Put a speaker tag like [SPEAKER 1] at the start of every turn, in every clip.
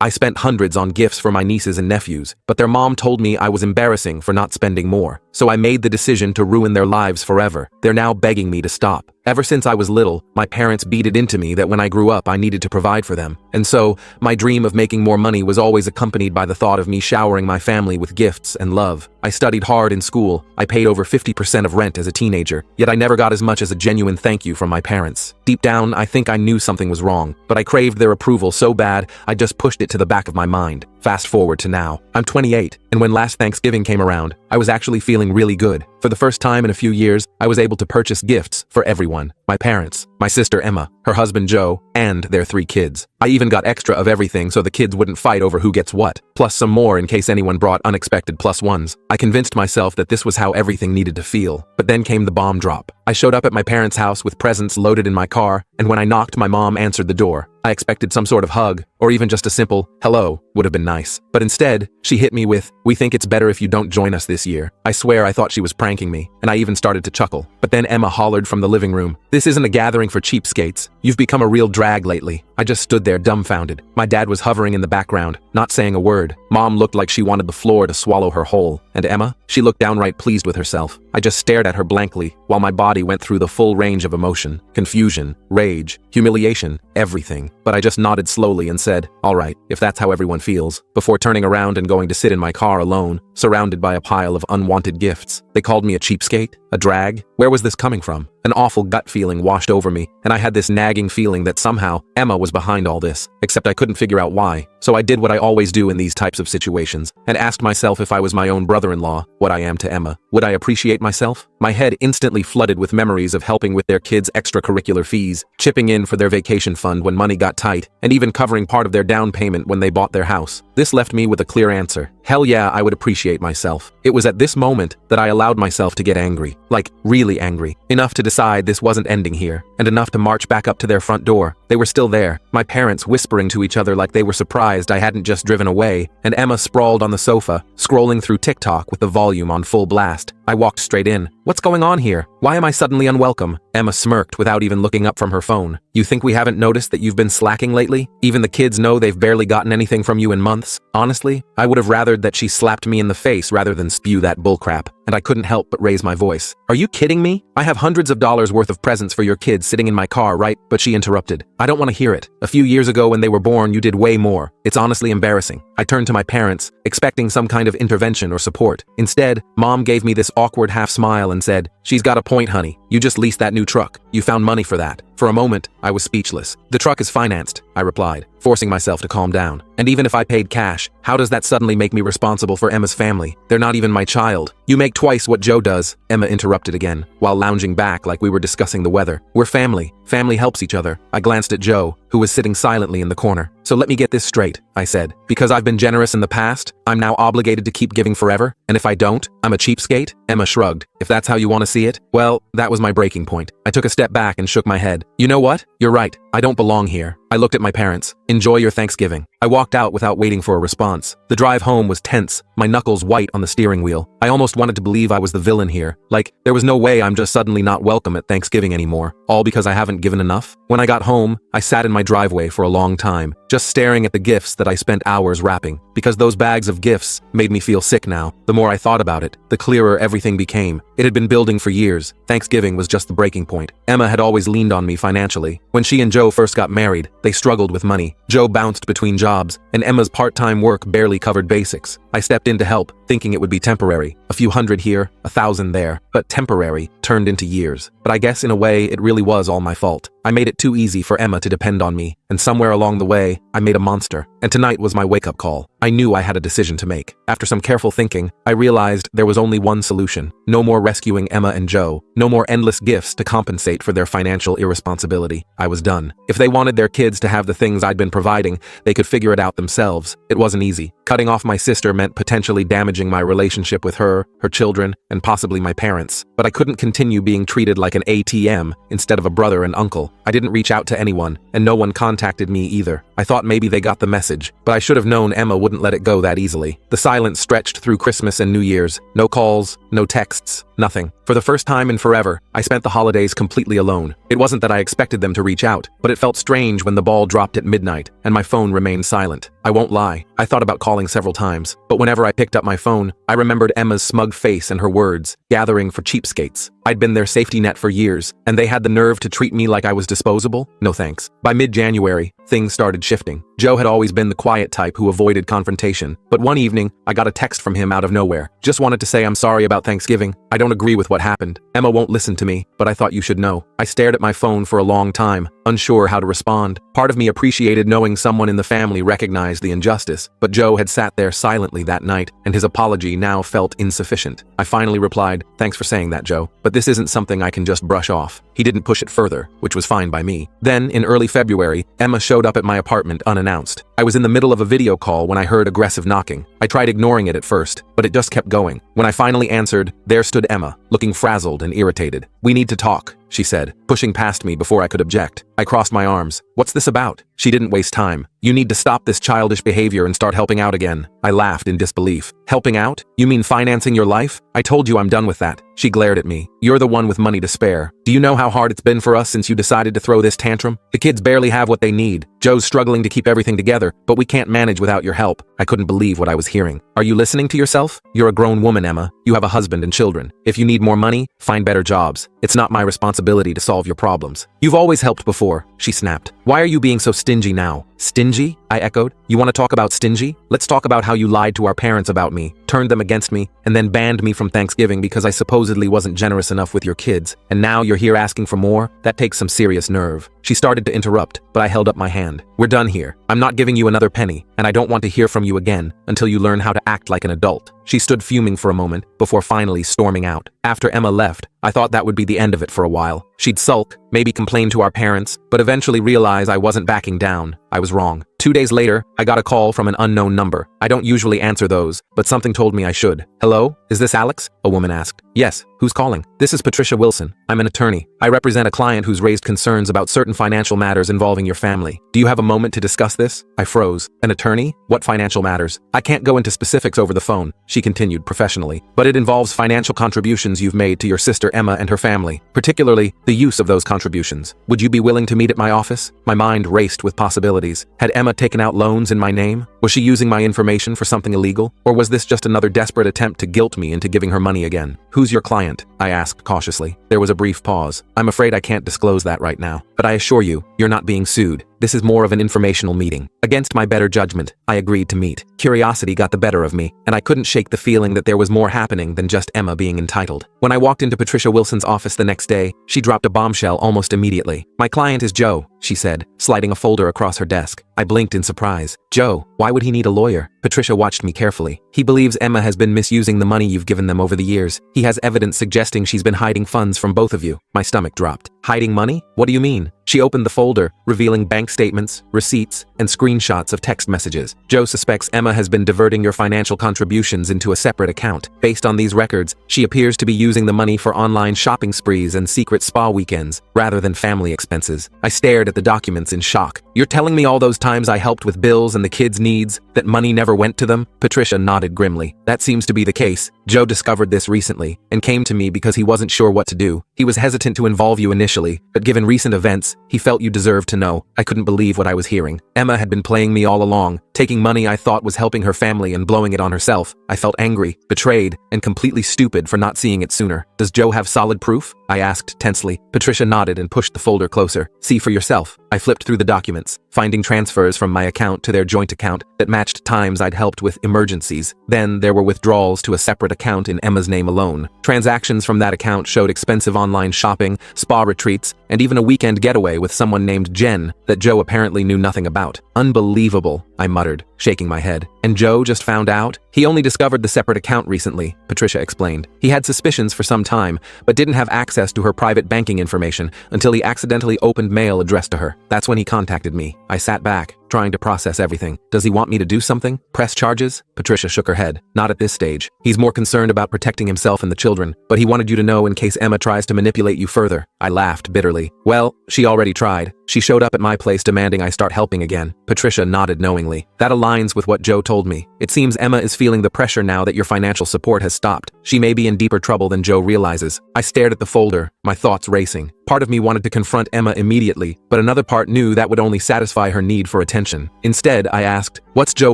[SPEAKER 1] I spent hundreds on gifts for my nieces and nephews, but their mom told me I was embarrassing for not spending more. So I made the decision to ruin their lives forever. They're now begging me to stop. Ever since I was little, my parents beat it into me that when I grew up I needed to provide for them. And so, my dream of making more money was always accompanied by the thought of me showering my family with gifts and love. I studied hard in school. I paid over 50% of rent as a teenager, yet I never got as much as a genuine thank you from my parents. Deep down, I think I knew something was wrong, but I craved their approval so bad, I just pushed it to the back of my mind. Fast forward to now. I'm 28, and when last Thanksgiving came around, I was actually feeling really good. For the first time in a few years, I was able to purchase gifts for everyone. My parents, my sister Emma, her husband Joe, and their 3 kids. I even got extra of everything so the kids wouldn't fight over who gets what, plus some more in case anyone brought unexpected plus ones. I convinced myself that this was how everything needed to feel. But then came the bomb drop. I showed up at my parents' house with presents loaded in my car, and when I knocked, my mom answered the door. I expected some sort of hug, or even just a simple, hello, would have been nice. But instead, she hit me with, we think it's better if you don't join us this year. I swear I thought she was pranking me, and I even started to chuckle. But then Emma hollered from the living room, this isn't a gathering for cheapskates. You've become a real drag lately. I just stood there dumbfounded. My dad was hovering in the background, not saying a word. Mom looked like she wanted the floor to swallow her whole. And Emma? She looked downright pleased with herself. I just stared at her blankly, while my body went through the full range of emotion. Confusion, rage, humiliation, everything. But I just nodded slowly and said, all right, if that's how everyone feels, before turning around and going to sit in my car alone, surrounded by a pile of unwanted gifts. They called me a cheapskate? A drag? Where was this coming from? An awful gut feeling washed over me, and I had this nagging feeling that somehow Emma was behind all this, except I couldn't figure out why. So I did what I always do in these types of situations, and asked myself if I was my own brother-in-law, what I am to Emma. Would I appreciate myself? My head instantly flooded with memories of helping with their kids' extracurricular fees, chipping in for their vacation fund when money got tight, and even covering part of their down payment when they bought their house. This left me with a clear answer. Hell yeah, I would appreciate myself. It was at this moment that I allowed myself to get angry. Like, really angry. Enough to decide this wasn't ending here, and enough to march back up to their front door. They were still there, my parents whispering to each other like they were surprised I hadn't just driven away, and Emma sprawled on the sofa, scrolling through TikTok with the volume on full blast. I walked straight in. What's going on here? Why am I suddenly unwelcome? Emma smirked without even looking up from her phone. You think we haven't noticed that you've been slacking lately? Even the kids know they've barely gotten anything from you in months. Honestly, I would have rathered that she slapped me in the face rather than spew that bullcrap, and I couldn't help but raise my voice. Are you kidding me? I have hundreds of dollars worth of presents for your kids sitting in my car, right? But she interrupted. I don't want to hear it. A few years ago when they were born, you did way more. It's honestly embarrassing. I turned to my parents, expecting some kind of intervention or support. Instead, Mom gave me this awkward half smile and said, she's got a point, honey. You just leased that new truck. You found money for that. For a moment, I was speechless. The truck is financed, I replied, forcing myself to calm down. And even if I paid cash, how does that suddenly make me responsible for Emma's family? They're not even my child. You make twice what Joe does, Emma interrupted again, while lounging back like we were discussing the weather. We're family. Family helps each other. I glanced at Joe, who was sitting silently in the corner. So let me get this straight, I said. Because I've been generous in the past, I'm now obligated to keep giving forever? And if I don't, I'm a cheapskate? Emma shrugged. If that's how you want to see it, well, that was my breaking point. I took a step back and shook my head. You know what? You're right. I don't belong here. I looked at my parents. Enjoy your Thanksgiving. I walked out without waiting for a response. The drive home was tense, my knuckles white on the steering wheel. I almost wanted to believe I was the villain here. Like, there was no way I'm just suddenly not welcome at Thanksgiving anymore, all because I haven't given enough. When I got home, I sat in my driveway for a long time, just staring at the gifts that I spent hours wrapping, because those bags of gifts made me feel sick now. The more I thought about it, the clearer everything became. It had been building for years. Thanksgiving was just the breaking point. Emma had always leaned on me financially. When she and Joe first got married, they struggled with money. Joe bounced between jobs, and Emma's part-time work barely covered basics. I stepped in to help, thinking it would be temporary. A few hundred here, 1,000 there, but temporary turned into years. But I guess in a way, it really was all my fault. I made it too easy for Emma to depend on me, and somewhere along the way, I made a monster. And tonight was my wake-up call. I knew I had a decision to make. After some careful thinking, I realized there was only one solution. No more rescuing Emma and Joe. No more endless gifts to compensate for their financial irresponsibility. I was done. If they wanted their kids to have the things I'd been providing, they could figure it out themselves. It wasn't easy. Cutting off my sister meant potentially damaging my relationship with her, her children, and possibly my parents. But I couldn't continue being treated like an ATM instead of a brother and uncle. I didn't reach out to anyone, and no one contacted me either. I thought maybe they got the message, but I should have known Emma wouldn't wouldn't let it go that easily. The silence stretched through Christmas and New Year's. No calls, no texts, nothing. For the first time in forever, I spent the holidays completely alone. It wasn't that I expected them to reach out, but it felt strange when the ball dropped at midnight and my phone remained silent. I won't lie, I thought about calling several times, but whenever I picked up my phone, I remembered Emma's smug face and her words, gathering for cheapskates. I'd been their safety net for years, and they had the nerve to treat me like I was disposable? No thanks. By mid-January, things started shifting. Joe had always been the quiet type who avoided confrontation, but one evening, I got a text from him out of nowhere. Just wanted to say I'm sorry about Thanksgiving. I don't agree with what happened. Emma won't listen to me, but I thought you should know. I stared at my phone for a long time, unsure how to respond. Part of me appreciated knowing someone in the family recognized the injustice, but Joe had sat there silently that night, and his apology now felt insufficient. I finally replied, "Thanks for saying that, Joe, but this isn't something I can just brush off." He didn't push it further, which was fine by me. Then, in early February, Emma showed up at my apartment unannounced. I was in the middle of a video call when I heard aggressive knocking. I tried ignoring it at first, but it just kept going. When I finally answered, there stood Emma, looking frazzled and irritated. "We need to talk," she said, pushing past me before I could object. I crossed my arms. "What's this about?" She didn't waste time. "You need to stop this childish behavior and start helping out again." I laughed in disbelief. "Helping out? You mean financing your life? I told you I'm done with that." She glared at me. "You're the one with money to spare. Do you know how hard it's been for us since you decided to throw this tantrum? The kids barely have what they need. Joe's struggling to keep everything together, but we can't manage without your help." I couldn't believe what I was hearing. "Are you listening to yourself? You're a grown woman, Emma. You have a husband and children. If you need more money, find better jobs. It's not my responsibility to solve your problems. You've always helped before," she snapped. "Why are you being so stingy now?" "Stingy?" I echoed. "You want to talk about stingy? Let's talk about how you lied to our parents about me, turned them against me, and then banned me from Thanksgiving because I supposedly wasn't generous enough with your kids. And now you're here asking for more? That takes some serious nerve." She started to interrupt, but I held up my hand. "We're done here. I'm not giving you another penny, and I don't want to hear from you again until you learn how to act like an adult." She stood fuming for a moment before finally storming out. After Emma left, I thought that would be the end of it for a while. She'd sulk, maybe complain to our parents, but eventually realize I wasn't backing down. I was wrong. 2 days later, I got a call from an unknown number. I don't usually answer those, but something told me I should. "Hello? Is this Alex?" a woman asked. "Yes. Who's calling?" "This is Patricia Wilson. I'm an attorney. I represent a client who's raised concerns about certain financial matters involving your family. Do you have a moment to discuss this?" I froze. "An attorney? What financial matters?" "I can't go into specifics over the phone," she continued professionally, "but it involves financial contributions you've made to your sister Emma and her family, particularly the use of those contributions. Would you be willing to meet at my office?" My mind raced with possibilities. Had Emma taken out loans in my name? Was she using my information for something illegal? Or was this just another desperate attempt to guilt me into giving her money again? "Who's your client?" I asked cautiously. There was a brief pause. "I'm afraid I can't disclose that right now, but I assure you, you're not being sued. This is more of an informational meeting." Against my better judgment, I agreed to meet. Curiosity got the better of me, and I couldn't shake the feeling that there was more happening than just Emma being entitled. When I walked into Patricia Wilson's office the next day, she dropped a bombshell almost immediately. "My client is Joe," she said, sliding a folder across her desk. I blinked in surprise. "Joe? Why would he need a lawyer?" Patricia watched me carefully. "He believes Emma has been misusing the money you've given them over the years. He has evidence suggesting she's been hiding funds from both of you." My stomach dropped. "Hiding money? What do you mean?" She opened the folder, revealing bank statements, receipts, and screenshots of text messages. "Joe suspects Emma has been diverting your financial contributions into a separate account. Based on these records, she appears to be using the money for online shopping sprees and secret spa weekends, rather than family expenses." I stared at the documents in shock. "You're telling me all those times I helped with bills and the kids' needs, that money never went to them?" Patricia nodded grimly. "That seems to be the case. Joe discovered this recently, and came to me because he wasn't sure what to do. He was hesitant to involve you initially, but given recent events, he felt you deserved to know." I couldn't believe what I was hearing. Emma had been playing me all along, taking money I thought was helping her family and blowing it on herself. I felt angry, betrayed, and completely stupid for not seeing it sooner. "Does Joe have solid proof?" I asked tensely. Patricia nodded and pushed the folder closer. "See for yourself." I flipped through the documents, finding transfers from my account to their joint account that matched times I'd helped with emergencies. Then there were withdrawals to a separate account in Emma's name alone. Transactions from that account showed expensive online shopping, spa retreats, and even a weekend getaway with someone named Jen that Joe apparently knew nothing about. "Unbelievable," I muttered, shaking my head. "And Joe just found out?" "He only discovered the separate account recently," Patricia explained. "He had suspicions for some time, but didn't have access to her private banking information until he accidentally opened mail addressed to her. That's when he contacted me." I sat back, trying to process everything. "Does he want me to do something? Press charges?" Patricia shook her head. "Not at this stage. He's more concerned about protecting himself and the children, but he wanted you to know in case Emma tries to manipulate you further." I laughed bitterly. "Well, she already tried. She showed up at my place demanding I start helping again." Patricia nodded knowingly. "That aligns with what Joe told me. It seems Emma is feeling the pressure now that your financial support has stopped. She may be in deeper trouble than Joe realizes. I stared at the folder, my thoughts racing. Part of me wanted to confront Emma immediately, but another part knew that would only satisfy her need for attention. Instead, I asked, "What's Joe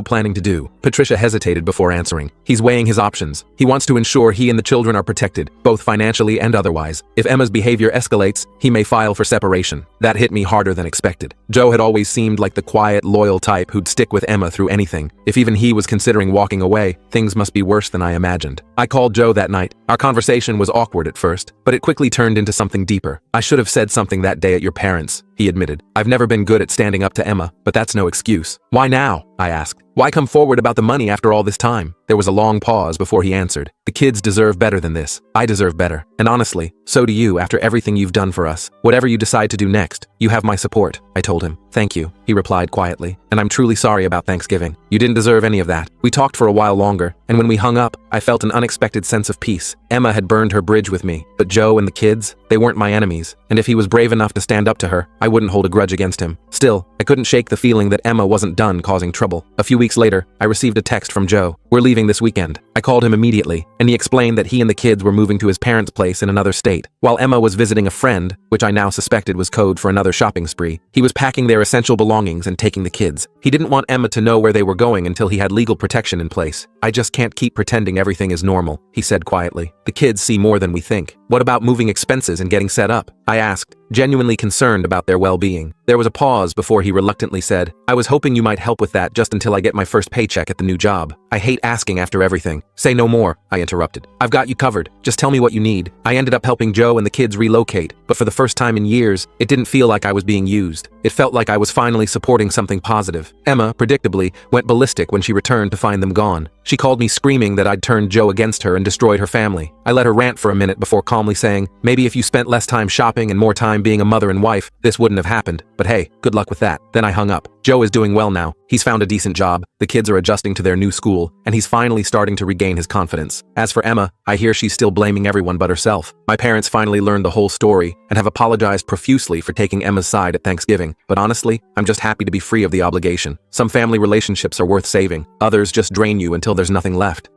[SPEAKER 1] planning to do?" Patricia hesitated before answering. "He's weighing his options. He wants to ensure he and the children are protected, both financially and otherwise. If Emma's behavior escalates, he may file for separation." That hit me harder than expected. Joe had always seemed like the quiet, loyal type who'd stick with Emma through anything. If even he was considering walking away, things must be worse than I imagined. I called Joe that night. Our conversation was awkward at first, but it quickly turned into something deeper. "I should have said something that day at your parents'," he admitted. "I've never been good at standing up to Emma, but that's no excuse." "Why now?" I asked. "Why come forward about the money after all this time?" There was a long pause before he answered. "The kids deserve better than this. I deserve better. And honestly, so do you after everything you've done for us. Whatever you decide to do next, you have my support," I told him. "Thank you," he replied quietly. "And I'm truly sorry about Thanksgiving. You didn't deserve any of that." We talked for a while longer, and when we hung up, I felt an unexpected sense of peace. Emma had burned her bridge with me, but Joe and the kids, they weren't my enemies. And if he was brave enough to stand up to her, I wouldn't hold a grudge against him. Still, I couldn't shake the feeling that Emma wasn't done causing trouble. A few weeks later, I received a text from Joe. "We're leaving this weekend." I called him immediately, and he explained that he and the kids were moving to his parents' place in another state. While Emma was visiting a friend, which I now suspected was code for another shopping spree, he was packing their essential belongings and taking the kids. He didn't want Emma to know where they were going until he had legal protection in place. "I just can't keep pretending everything is normal," he said quietly. "The kids see more than we think." "What about moving expenses and getting set up?" I asked, genuinely concerned about their well-being. There was a pause before he reluctantly said, "I was hoping you might help with that just until I get my first paycheck at the new job." "I hate asking after everything." "Say no more," I interrupted. "I've got you covered. Just tell me what you need." I ended up helping Joe and the kids relocate, but for the first time in years, it didn't feel like I was being used. It felt like I was finally supporting something positive. Emma, predictably, went ballistic when she returned to find them gone. She called me screaming that I'd turned Joe against her and destroyed her family. I let her rant for a minute before calmly saying, "Maybe if you spent less time shopping and more time being a mother and wife, this wouldn't have happened. But hey, good luck with that." Then I hung up. Joe is doing well now. He's found a decent job, the kids are adjusting to their new school, and he's finally starting to regain his confidence. As for Emma, I hear she's still blaming everyone but herself. My parents finally learned the whole story and have apologized profusely for taking Emma's side at Thanksgiving. But honestly, I'm just happy to be free of the obligation. Some family relationships are worth saving. Others just drain you until there's nothing left.